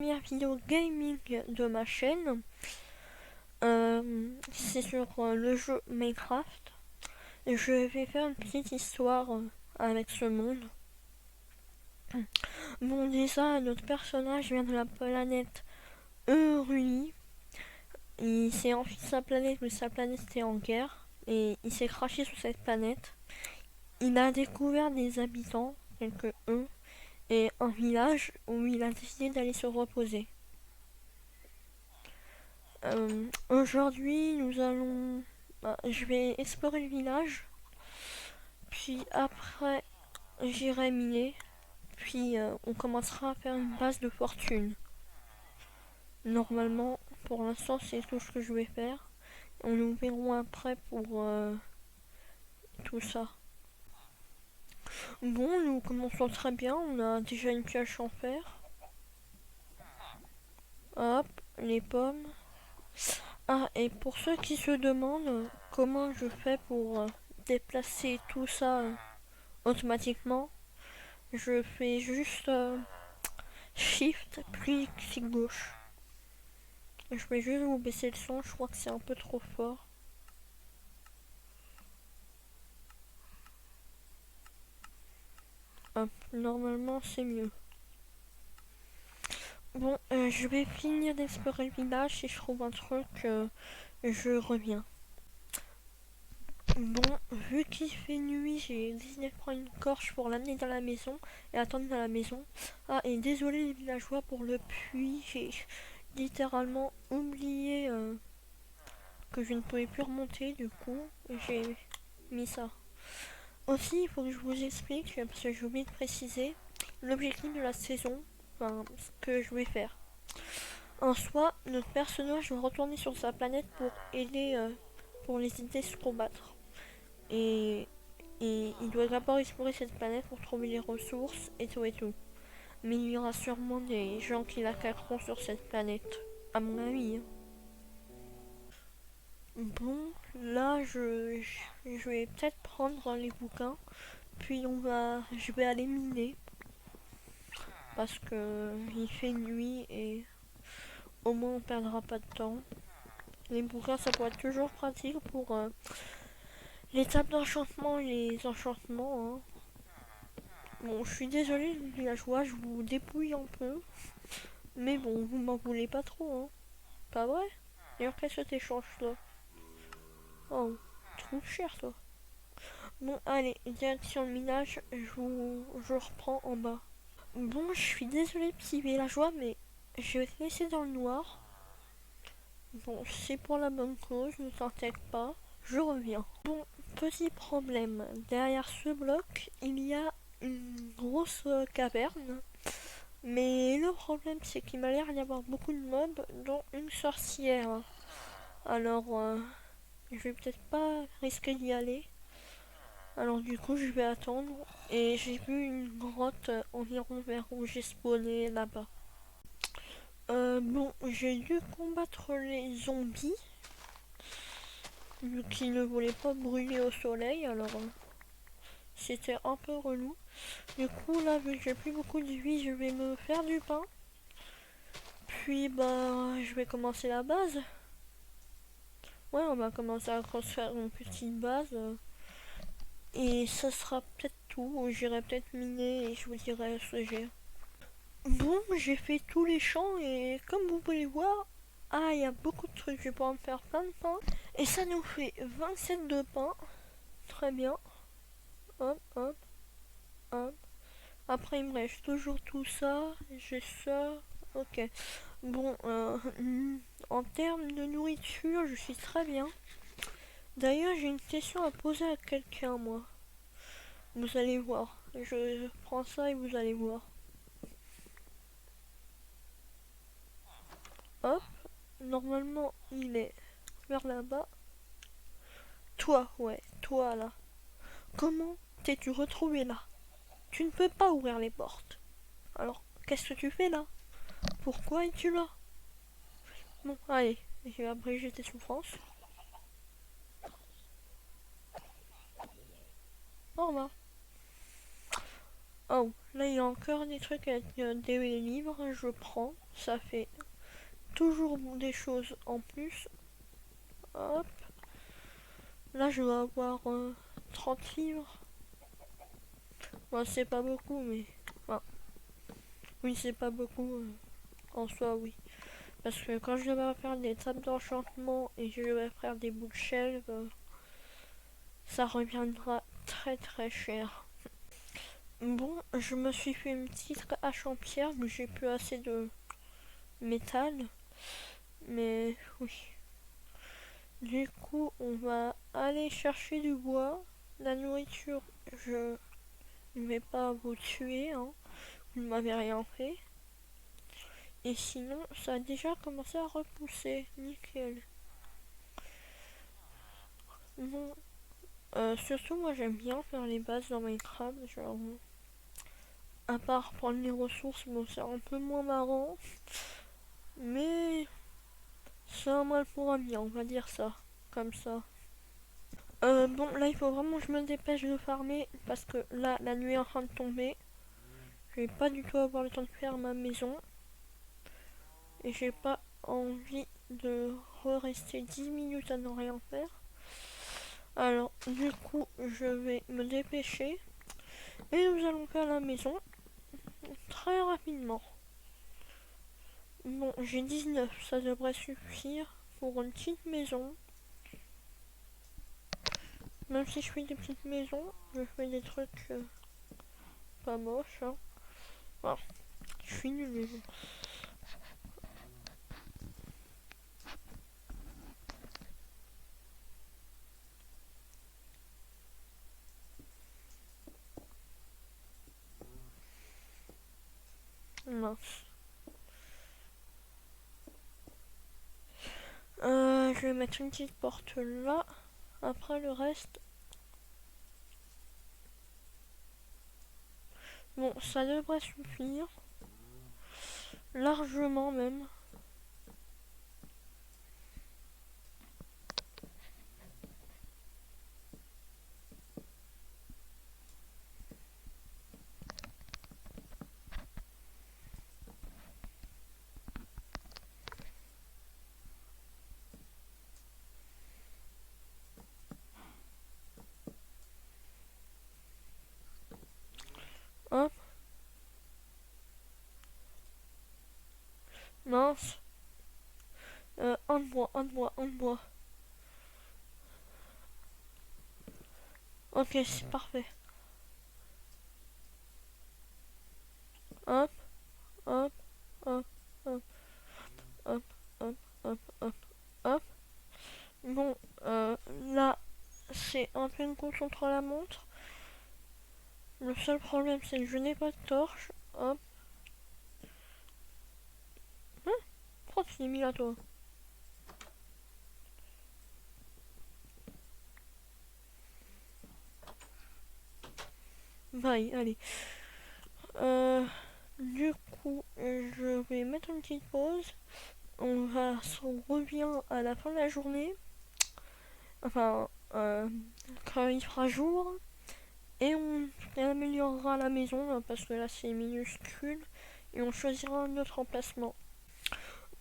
Première vidéo gaming de ma chaîne. C'est sur le jeu Minecraft. Je vais faire une petite histoire avec ce monde. Bon, déjà, notre personnage vient de la planète Euruli. Il s'est enfui de sa planète, mais sa planète était en guerre. Et il s'est craché sur cette planète. Il a découvert des habitants, tels que eux, et un village où il a décidé d'aller se reposer. Aujourd'hui, je vais explorer le village, puis après, j'irai miner, puis on commencera à faire une base de fortune. Normalement, pour l'instant, c'est tout ce que je vais faire. On nous verrons après pour tout ça. Bon, nous commençons très bien. On a déjà une pioche en fer. Hop, les pommes. Ah, et pour ceux qui se demandent comment je fais pour déplacer tout ça automatiquement, je fais juste Shift puis clic gauche. Je vais juste vous baisser le son, je crois que c'est un peu trop fort. Hop, normalement c'est mieux. Bon, je vais finir d'explorer le village. Si je trouve un truc, je reviens. Bon, vu qu'il fait nuit, j'ai décidé de prendre une torche pour l'amener dans la maison et attendre dans la maison. Ah, et désolé les villageois pour le puits, j'ai littéralement oublié que je ne pouvais plus remonter, du coup j'ai mis ça. Aussi, il faut que je vous explique, parce que j'ai oublié de préciser, l'objectif de la saison, enfin, ce que je vais faire. En soi, notre personnage va retourner sur sa planète pour aider, pour les aider à se combattre. Et il doit d'abord explorer cette planète pour trouver les ressources et tout et tout. Mais il y aura sûrement des gens qui l'attaqueront sur cette planète, à mon avis. Bon, là je vais peut-être prendre les bouquins, puis je vais aller miner parce que il fait nuit et au moins on perdra pas de temps. Les bouquins ça pourrait être toujours pratique pour les tables d'enchantement et les enchantements. Hein. Bon, je suis désolée les villageois, je vous dépouille un peu, mais bon, vous m'en voulez pas trop, hein. Pas vrai? D'ailleurs, qu'est-ce que t'échanges toi? Oh, tu trouves cher toi. Bon, allez, direction le minage, je reprends en bas. Bon, je suis désolée, petit villageois, mais je vais te laisser dans le noir. Bon, c'est pour la bonne cause, ne t'inquiète pas, je reviens. Bon, petit problème, derrière ce bloc, il y a une grosse caverne. Mais le problème, c'est qu'il m'a l'air d'y avoir beaucoup de mobs, dont une sorcière. Alors, je vais peut-être pas risquer d'y aller. Alors du coup, je vais attendre. Et j'ai vu une grotte environ vers où j'ai spawné là-bas. Bon, j'ai dû combattre les zombies. Vu qu'ils ne voulaient pas brûler au soleil, alors c'était un peu relou. Du coup, là, vu que j'ai plus beaucoup de vie, je vais me faire du pain. Puis, bah, je vais commencer la base. Ouais, on va commencer à construire une petite base. Et ça sera peut-être tout. J'irai peut-être miner et je vous dirai ce que j'ai. Bon, j'ai fait tous les champs et comme vous pouvez voir, ah, il y a beaucoup de trucs. Je vais pouvoir me faire plein de pain. Et ça nous fait 27 de pain. Très bien. Hop, hop, hop. Après, il me reste toujours tout ça. J'ai ça. Ok. Bon, en termes de nourriture, je suis très bien. D'ailleurs, j'ai une question à poser à quelqu'un, moi. Vous allez voir. Je prends ça et vous allez voir. Hop. Normalement, il est vers là-bas. Toi, ouais, toi là. Comment t'es-tu retrouvé là? Tu ne peux pas ouvrir les portes. Alors, qu'est-ce que tu fais là? Pourquoi es-tu là? Bon, allez, je vais abréger tes souffrances. Au revoir. Oh, là il y a encore des trucs avec des livres, je prends. ça fait toujours des choses en plus. Hop. Là, je vais avoir 30 livres. Bon, c'est pas beaucoup, mais... Enfin, oui, c'est pas beaucoup en soi, oui. Parce que quand je vais faire des tables d'enchantement et je vais faire des bookshelves, ça reviendra très très cher. Bon, je me suis fait une petite hache en pierre, mais j'ai plus assez de métal. Mais oui. Du coup, on va aller chercher du bois. La nourriture, je ne vais pas vous tuer, hein. Vous ne m'avez rien fait. Et sinon, ça a déjà commencé à repousser. Nickel. Bon, surtout, moi j'aime bien faire les bases dans Minecraft. Genre, à part prendre les ressources, bon, c'est un peu moins marrant. Mais c'est un mal pour un bien, on va dire ça. Comme ça. Bon, là, il faut vraiment que je me dépêche de farmer. Parce que là, la nuit est en train de tomber. Je vais pas du tout avoir le temps de faire ma maison. Et j'ai pas envie de rester 10 minutes à ne rien faire. Alors, du coup, je vais me dépêcher. Et nous allons faire la maison très rapidement. Bon, j'ai 19, ça devrait suffire pour une petite maison. Même si je fais des petites maisons, je fais des trucs pas moches. Hein. Enfin, je suis nulle, mais bon. Mince. Je vais mettre une petite porte là. Après le reste. Bon, ça devrait suffire. Largement même. Hop. Mince. Un de bois, un de bois, un de bois. Ok, c'est parfait. Hop, hop, hop, hop, hop, hop, hop, hop, hop. Bon, là, c'est un peu une course contre la montre. Le seul problème, c'est que je n'ai pas de torche. Hop. Hein? Pourquoi tu l'as mis là, toi? Bye, allez. Du coup, je vais mettre une petite pause. On se revient à la fin de la journée. Enfin, quand il fera jour. Et on améliorera la maison parce que là c'est minuscule. Et on choisira un autre emplacement.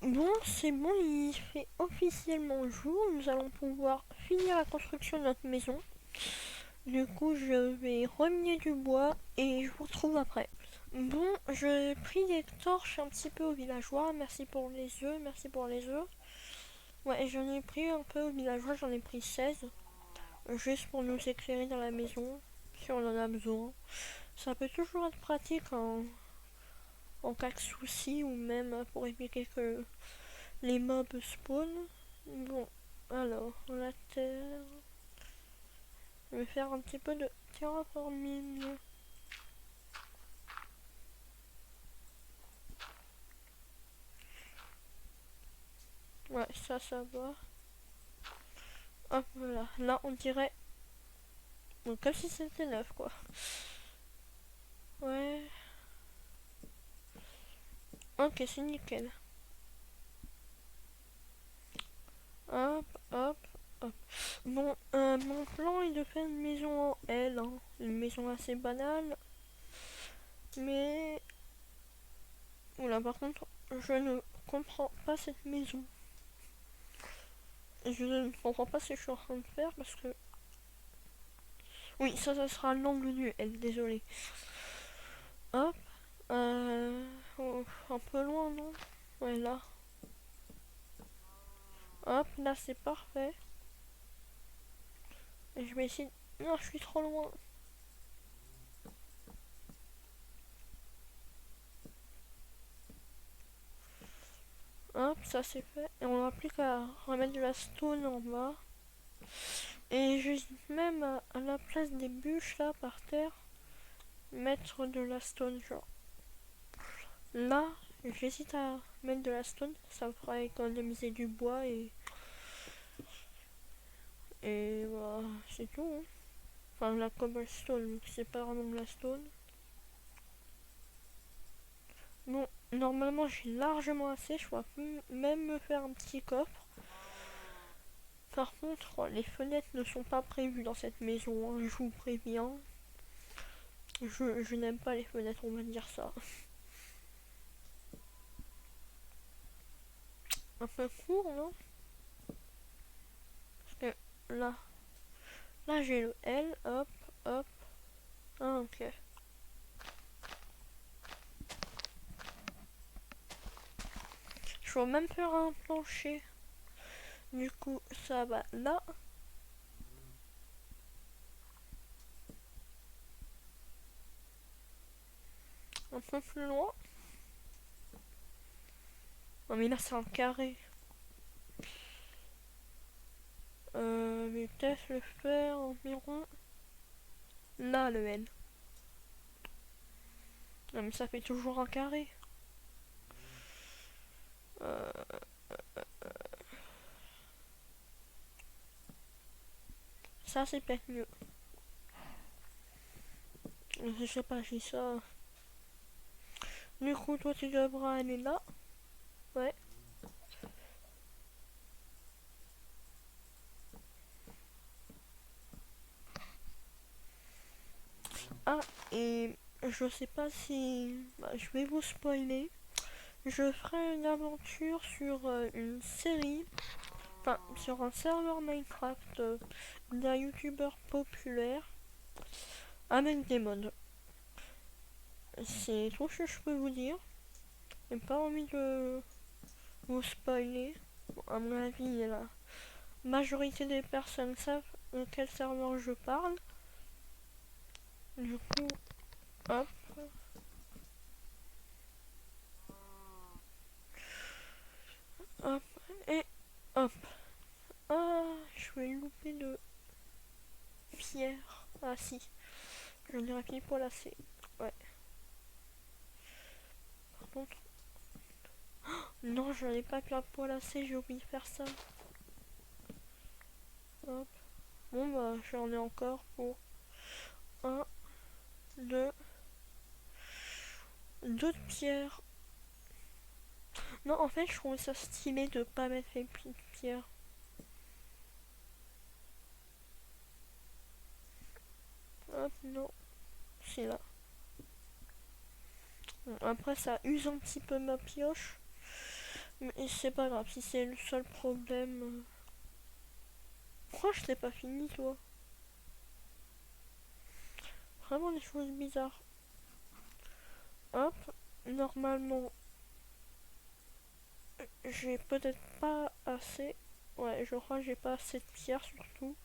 Bon, c'est bon, il fait officiellement jour. Nous allons pouvoir finir la construction de notre maison. Du coup, je vais reminer du bois et je vous retrouve après. Bon, je pris des torches un petit peu aux villageois. Merci pour les œufs, merci pour les œufs. Ouais, j'en ai pris un peu aux villageois, j'en ai pris 16. Juste pour nous éclairer dans la maison, si on en a besoin. Ça peut toujours être pratique en cas de souci ou même pour éviter que les mobs spawn. Bon, alors, la terre. Je vais faire un petit peu de terraforming. Ouais, ça va. Hop, voilà. Là, on dirait... Donc, comme si c'était neuf, quoi. Ouais. Ok, c'est nickel. Hop, hop, hop. Bon, mon plan est de faire une maison en L. Hein. Une maison assez banale. Mais Voilà, par contre, je ne comprends pas cette maison. Je ne comprends pas ce que je suis en train de faire parce que... Oui, ça sera l'angle du L, désolé. Hop. Oh, un peu loin, non? Ouais, là. Hop, là c'est parfait. Et je vais essayer... Non, je suis trop loin. Hop, ça c'est fait. Et on n'a plus qu'à remettre de la stone en bas. Et j'hésite même à la place des bûches là par terre, mettre de la stone genre. Là, j'hésite à mettre de la stone, ça me fera économiser du bois et voilà, c'est tout. Hein. Enfin, la cobblestone, c'est pas vraiment de la stone. Bon, normalement j'ai largement assez, je pourrais même me faire un petit coffre. Par contre, les fenêtres ne sont pas prévues dans cette maison, hein, je vous préviens. Je n'aime pas les fenêtres, on va dire ça. Un peu court, non? Parce que là j'ai le L, hop, hop. Ah, ok. Je vais même faire un plancher. Du coup, ça va là. Un peu plus loin. Non, mais là, c'est un carré. Je vais peut-être le faire environ. Là, le L. Non, mais ça fait toujours un carré. Euh, ça, c'est peut-être mieux. Je sais pas si ça. Du coup, toi, tu devras aller là. Ouais. Ah, et je sais pas si... Bah, je vais vous spoiler. Je ferai une aventure sur une série, enfin sur un serveur Minecraft d'un youtubeur populaire avec des mods. C'est tout ce que je peux vous dire. J'ai pas envie de vous spoiler. Bon, à mon avis, la majorité des personnes savent de quel serveur je parle. Du coup, hop. Hop, et hop. Ah, je vais louper de pierre. Ah si, je l'ai appuyé pour la C. Ouais. Par contre, non, je n'avais pas pu pour la C, j'ai oublié de faire ça. Hop. Bon bah, j'en ai encore pour un, deux, deux de pierre. Non, en fait, je trouvais ça stylé de pas mettre les pierres. Hop, non, c'est là. Bon, après, ça use un petit peu ma pioche. Mais c'est pas grave, si c'est le seul problème. Pourquoi je t'ai pas fini, toi? Vraiment des choses bizarres. Hop, normalement, j'ai peut-être pas assez. Ouais, je crois que j'ai pas assez de pierres surtout.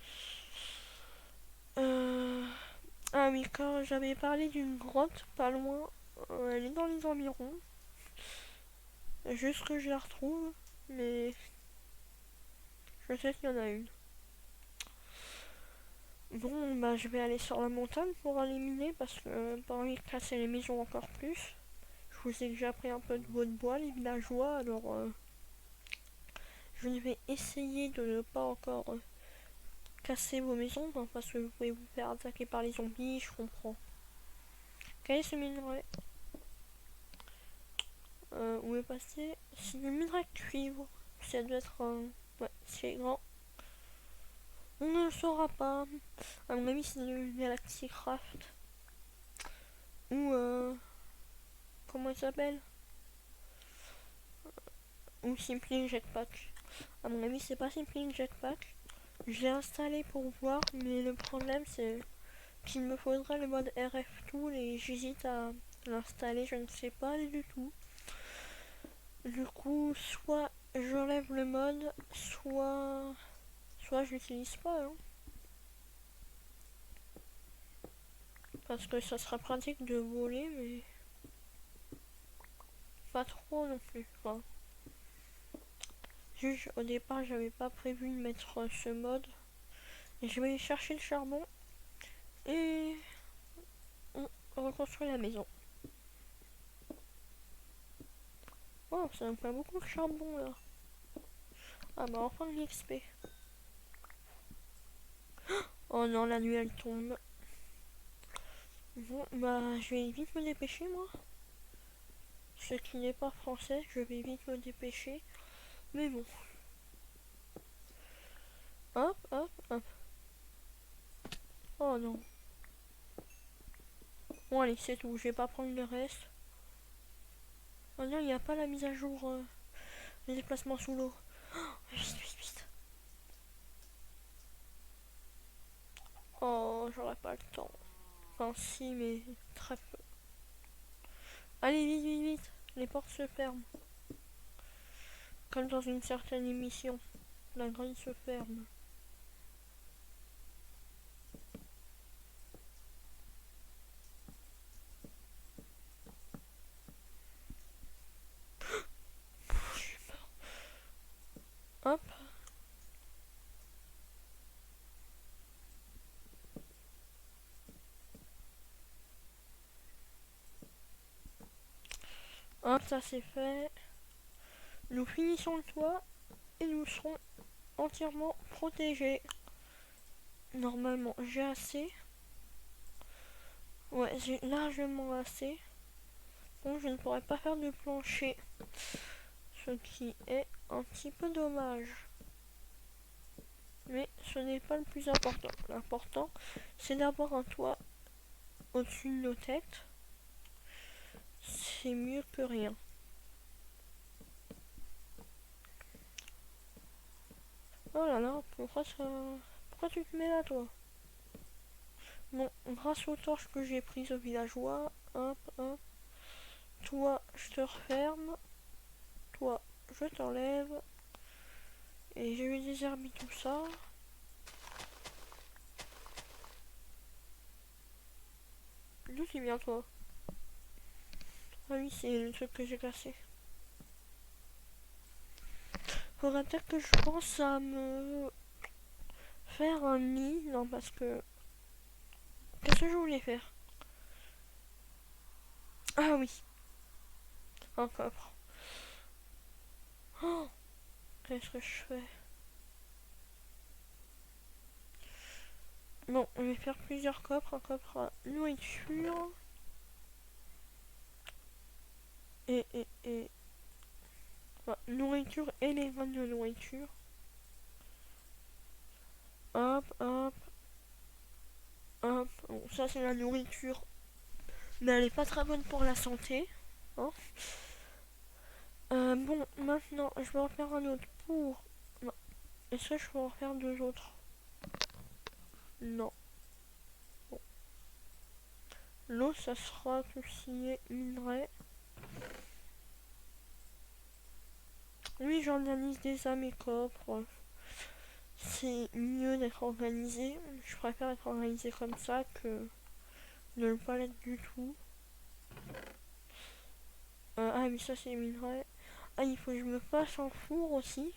Ah oui, quand j'avais parlé d'une grotte pas loin, elle est dans les environs. Juste que je la retrouve, mais je sais qu'il y en a une. Bon, bah je vais aller sur la montagne pour aller miner parce que pas envie de casser les maisons encore plus. Je vous ai déjà pris un peu de bois les villageois, alors je vais essayer de ne pas encore casser vos maisons hein, parce que vous pouvez vous faire attaquer par les zombies, je comprends. Quel est ce minerai? Où est passé? C'est du minerai de cuivre. Ça doit être ouais, c'est grand. On ne le saura pas. À mon avis, c'est du Galaxy Craft. Ou comment il s'appelle? ou Simply Jetpack. À mon avis, c'est pas Simply Jetpack. Je l'ai installé pour voir, mais le problème c'est qu'il me faudrait le mode RF Tool et j'hésite à l'installer, je ne sais pas du tout. Du coup, soit j'enlève le mode, soit je l'utilise pas. Hein. Parce que ça sera pratique de voler, mais pas trop non plus. Enfin, juste au départ, j'avais pas prévu de mettre ce mode. Et je vais aller chercher le charbon et on reconstruit la maison. Oh, ça me fait beaucoup de charbon là. Ah bah enfin de l'XP. Oh non, la nuit elle tombe. Bon, bah je vais vite me dépêcher moi. Ce qui n'est pas français, je vais vite me dépêcher. Mais bon. Hop, hop, hop. Oh non. Bon allez, c'est tout, je vais pas prendre le reste. Oh non, il n'y a pas la mise à jour des déplacements sous l'eau. Oh, vite, vite, vite. Oh, j'aurais pas le temps. Enfin si, mais très peu. Allez, vite, vite, vite. Les portes se ferment. Comme dans une certaine émission. La grille se ferme. Hop. Hop, ça c'est fait. Nous finissons le toit et nous serons entièrement protégés. Normalement, j'ai assez. Ouais, j'ai largement assez. Bon, je ne pourrais pas faire de plancher. Ce qui est un petit peu dommage. Mais ce n'est pas le plus important. L'important, c'est d'avoir un toit au-dessus de nos têtes. C'est mieux que rien. Oh là là, pourquoi tu te mets là, toi? Bon, grâce aux torches que j'ai prises au villageois, hop, hop. Toi, je te referme. Toi, je t'enlève. Et je vais désherber tout ça. D'où tu viens, toi? Ah oui, c'est le truc que j'ai cassé. Faudrait peut-être que je pense à me faire un nid. Non, parce que... Qu'est-ce que je voulais faire? Ah oui. Un coffre. Oh, qu'est-ce que je fais? Bon, je vais faire plusieurs coffres. Un coffre à nourriture. Et... Enfin, nourriture et les graines de nourriture. Hop, hop. Hop. Bon, ça c'est la nourriture. Mais elle est pas très bonne pour la santé. Hein. Bon, maintenant, je vais en faire un autre pour... Non. Est-ce que je peux en faire deux autres? Non. Bon. L'eau, ça sera tout ce qui est minerai. Oui, j'organise déjà mes coffres. C'est mieux d'être organisé. Je préfère être organisé comme ça que de ne pas l'être du tout. Ah oui, ça c'est minerai. Ah, il faut que je me fasse un four aussi.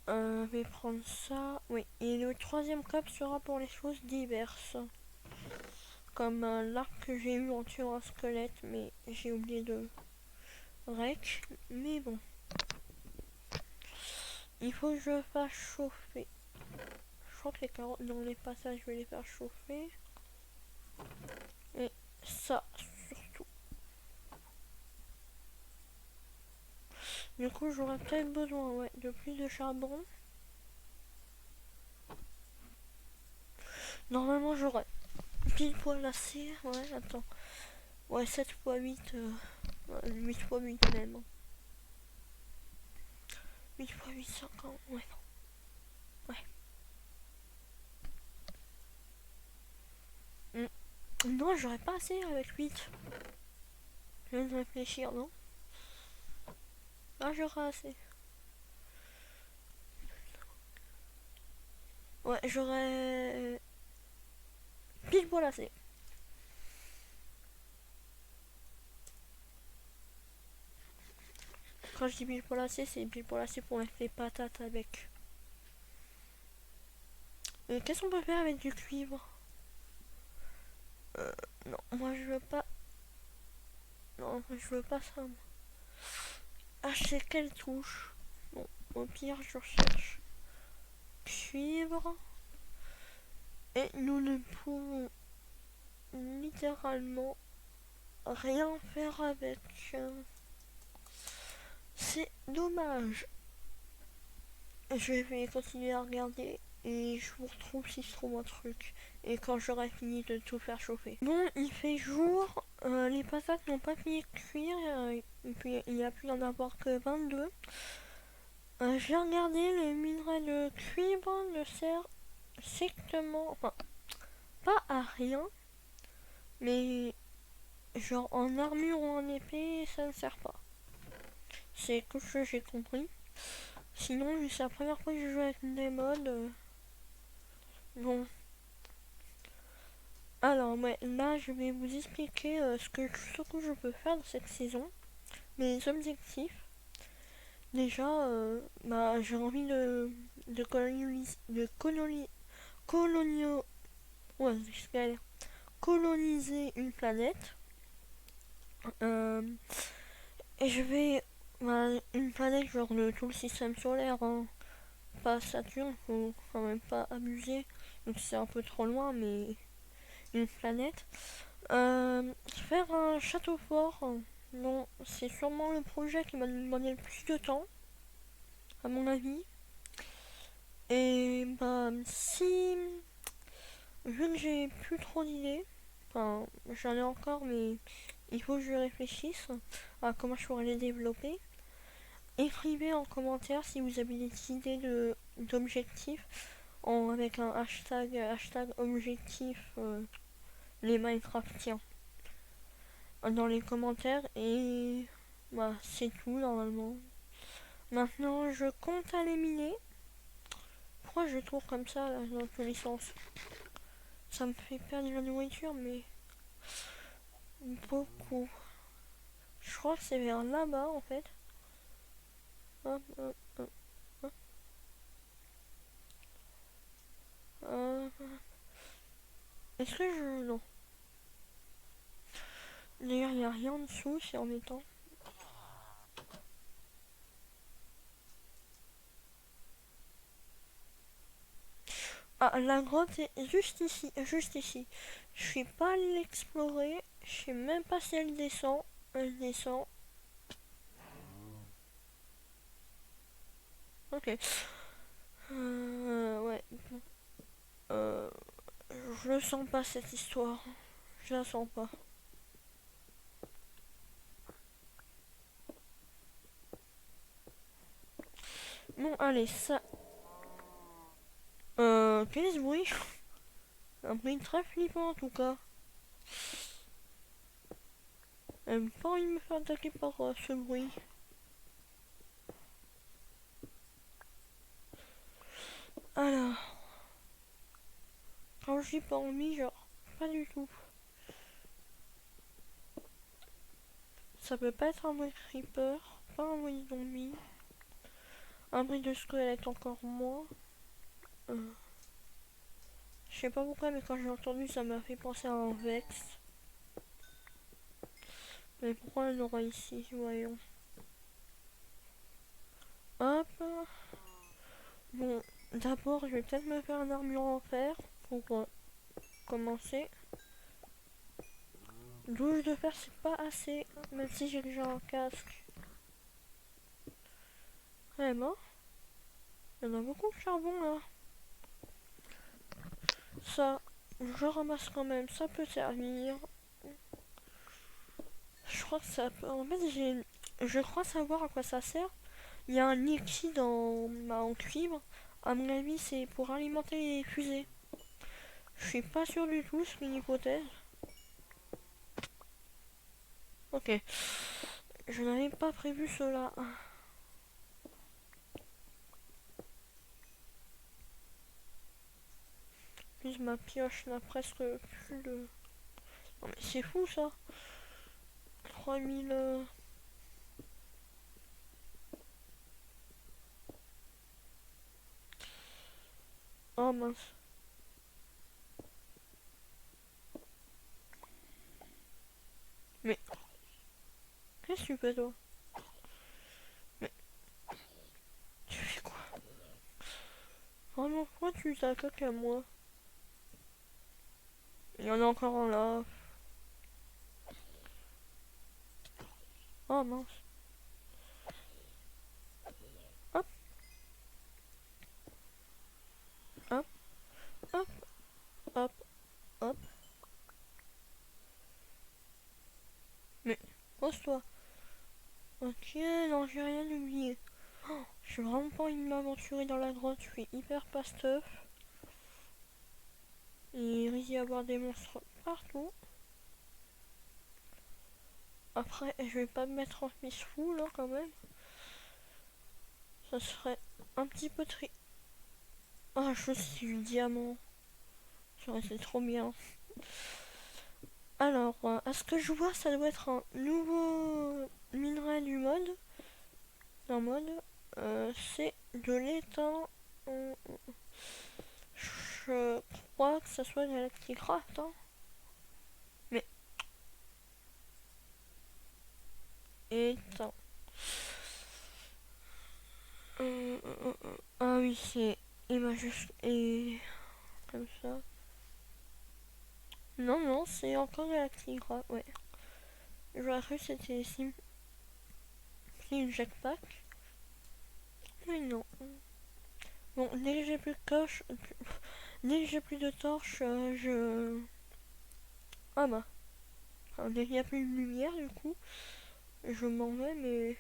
Je vais prendre ça. Oui, et le troisième cap sera pour les choses diverses. Comme l'arc que j'ai eu en tuant un squelette, mais j'ai oublié de rec. Mais bon. Il faut que je fasse chauffer. Je crois que les carottes dans les passages, je vais les faire chauffer. Et ça, surtout. Du coup, j'aurais peut-être besoin de plus de charbon. Normalement, j'aurais pile poils lacés, ouais, attends. Ouais, 7 x 8, 8 x 8 même. 8 x 8, 50, ouais, non. Ouais. Non, j'aurais pas assez avec 8. Je viens de réfléchir, non? Ah, j'aurais assez. Ouais, j'aurais pile poil assez. Quand je dis pile poil assez, c'est pile poil assez pour mettre les patates avec. Qu'est-ce qu'on peut faire avec du cuivre? Non, moi je veux pas. Non, je veux pas ça. Ah, je sais quelle touche. Bon, au pire, je recherche cuivre. Et nous ne pouvons littéralement rien faire avec. C'est dommage. Je vais continuer à regarder et je vous retrouve si je trouve un truc. Et quand j'aurai fini de tout faire chauffer. Bon, il fait jour. Les patates n'ont pas fini de cuire. Et puis il n'y a pu en avoir que 22. J'ai regardé, le minerai de cuivre ne sert strictement, enfin, pas à rien, mais genre en armure ou en épée, ça ne sert pas. C'est tout ce que j'ai compris. Sinon, c'est la première fois que je joue avec des mods. Bon. Alors, ouais, là, je vais vous expliquer ce que je peux faire dans cette saison. Mes objectifs. Déjà, j'ai envie de coloniser, ouais, coloniser une planète. Et je vais, une planète genre de tout le système solaire, hein. Pas Saturne, faut quand même pas abuser. Donc c'est un peu trop loin, mais une planète. Faire un château fort, non, c'est sûrement le projet qui m'a demandé le plus de temps, à mon avis. Et si, vu que j'ai plus trop d'idées, enfin, j'en ai encore, mais il faut que je réfléchisse à comment je pourrais les développer. Écrivez en commentaire si vous avez des idées d'objectifs avec un hashtag objectif les Minecraftiens dans les commentaires et c'est tout normalement. Maintenant je compte aller miner. Pourquoi je tourne comme ça là, dans tous les sens? Ça me fait perdre de la nourriture mais beaucoup. Je crois que c'est vers là-bas en fait. Hop, hop, hop, hop. Est-ce que je... Non. D'ailleurs, il n'y a rien en dessous, c'est embêtant. Ah, la grotte est juste ici, juste ici. Je suis pas allé l'explorer, je sais même pas si elle descend. Elle descend. Ok. Ouais. Euh, je le sens pas cette histoire. Je la sens pas. Bon, allez, ça. Quel est ce bruit? Un bruit très flippant en tout cas. Elle pas envie de me faire attaquer par ce bruit. Alors. Quand je dis pas envie, genre, pas du tout. Ça peut pas être un bruit creeper, pas un bruit zombie. Un bruit de squelette encore moins. Je sais pas pourquoi, mais quand j'ai entendu, ça m'a fait penser à un Vex. Mais pourquoi on aura ici? Voyons. Hop. Bon, d'abord, je vais peut-être me faire une armure en fer pour commencer. 12 de fer, c'est pas assez, même si j'ai déjà un casque. Ouais, bon. Il y en a beaucoup de charbon là. Ça, je ramasse quand même, ça peut servir. Je crois que ça peut... En fait, je crois savoir à quoi ça sert. Il y a un liquide en cuivre. À mon avis, c'est pour alimenter les fusées. Je suis pas sûr du tout, c'est une hypothèse. Ok. Je n'avais pas prévu cela. Plus ma pioche n'a presque plus de... Non mais c'est fou ça. 3000... Oh mince. Mais qu'est-ce que tu fais toi? Mais tu fais quoi? Vraiment, pourquoi tu t'attaques à moi? Il y en a encore un là. Oh mince. Hop, hop, hop, hop, hop. Mais pose-toi. Ok, non, j'ai rien oublié. Oh, j'ai vraiment pas envie de m'aventurer dans la grotte, je suis hyper pasteuf. Et il risque d'y avoir des monstres partout. Après, je vais pas me mettre en fou là quand même. Ça serait un petit peu tri... Ah, je suis du diamant. C'est trop bien. Alors, à ce que je vois, ça doit être un nouveau minerai du mode. D'un mode. C'est de l'étain. Je crois que ça soit Galacticraft. Hein. Mais étain. Ah oui, c'est E majuscule et comme ça. Non, non, c'est encore Galacticraft, ouais. J'aurais cru que c'était une jetpack. Mais non. Bon, dès que j'ai plus de coche, dès que j'ai plus de torches, je... Ah bah, enfin, dès qu'il n'y a plus de lumière, du coup, je m'en vais, mais...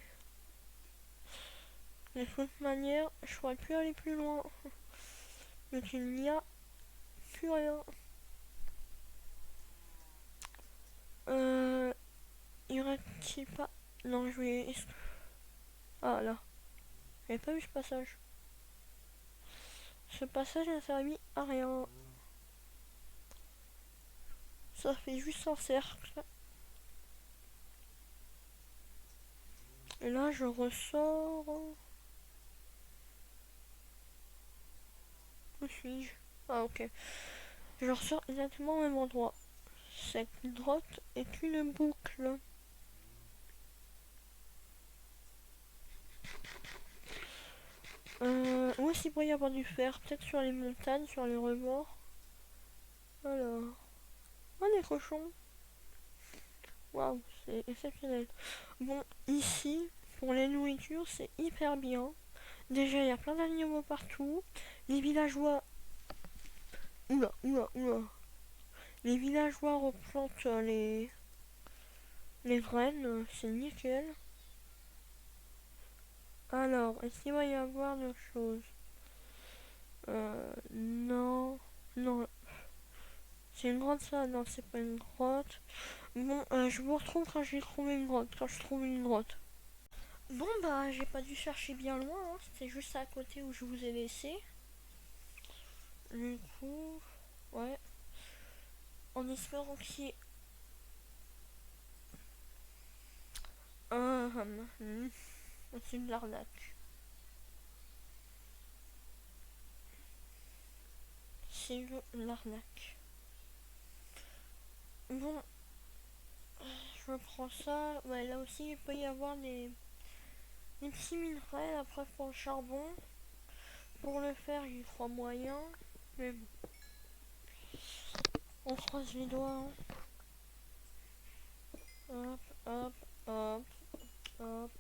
De toute manière, je pourrais plus aller plus loin. Donc il n'y a plus rien. Euh... Y aurait-il pas... Non, je vais... Ah là, j'avais pas vu ce passage. Ce passage n'a servi à rien. Ça fait juste un cercle. Et là, je ressors... Où suis-je? Ah ok. Je ressors exactement au même endroit. Cette grotte est une boucle. Où est-ce qu'il pourrait y avoir du fer? Peut-être sur les montagnes, sur les rebords. Alors... Oh, des cochons. Waouh, c'est exceptionnel. Bon, ici, pour les nourritures, c'est hyper bien. Déjà, il y a plein d'animaux partout. Les villageois... Oula, oula, oula. Les villageois replantent les graines, c'est nickel. Alors, est-ce qu'il va y avoir d'autres choses? Non. Non. C'est une grotte ça? Non, c'est pas une grotte. Bon, je vous retrouve quand j'ai trouvé une grotte. Quand je trouve une grotte. Bon, bah, j'ai pas dû chercher bien loin. Hein. C'était juste à côté où je vous ai laissé. Du coup, ouais. En espérant qu'il y ait c'est de l'arnaque. C'est de l'arnaque. Bon, je prends ça. Ouais, là aussi, il peut y avoir des petits minerais. Après, pour le charbon. Pour le faire, j'y crois moyen. Mais bon, on croise les doigts. Hein. Hop, hop, hop, hop.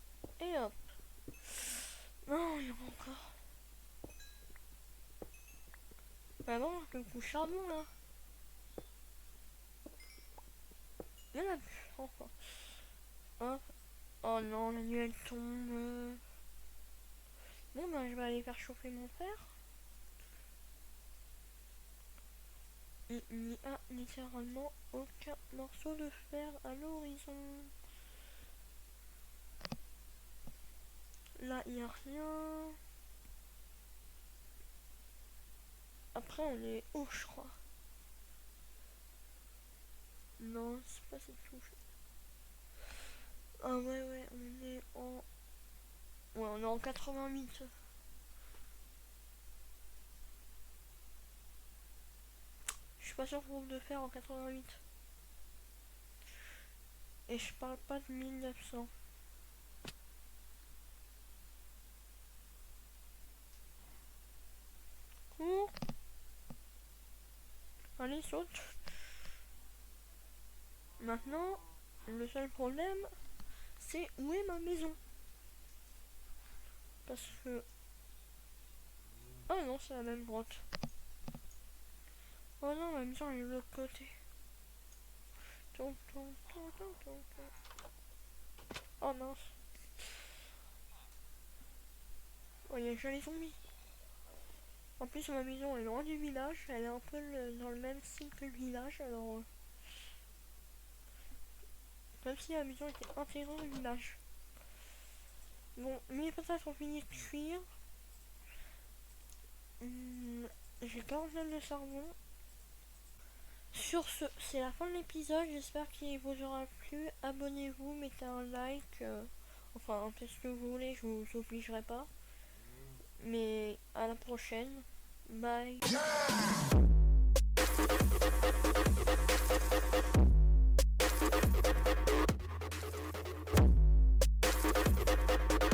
Et hop. Non, il y en a encore. Bah non, le coup charbon là. Il y en a plus, enfin. Hop. Oh non, la nuit elle tombe. Bon ben je vais aller faire chauffer mon fer. Il n'y a littéralement aucun morceau de fer à l'horizon. Là il n'y a rien. Après on est haut je crois. Non, c'est pas cette touche. Ah ouais, on est en... Ouais, on est en 88. Je suis pas sûr pour de faire en 88. Et je parle pas de 1900. Cours. Allez, saute. Maintenant, le seul problème, c'est où est ma maison. Parce que... Ah non, c'est la même grotte. Oh non, ma maison elle est de l'autre côté. Oh mince. Oh, il y a déjà les zombies. En plus, ma maison est loin du village. Elle est un peu dans le même style que le village. Alors, comme si la maison était intégrée au village. Bon, mes patates ont fini de cuire. J'ai 49 de charbon. Sur ce, c'est la fin de l'épisode. J'espère qu'il vous aura plu. Abonnez-vous, mettez un like. Enfin, faites ce que vous voulez, je vous obligerai pas. Mais à la prochaine. Bye.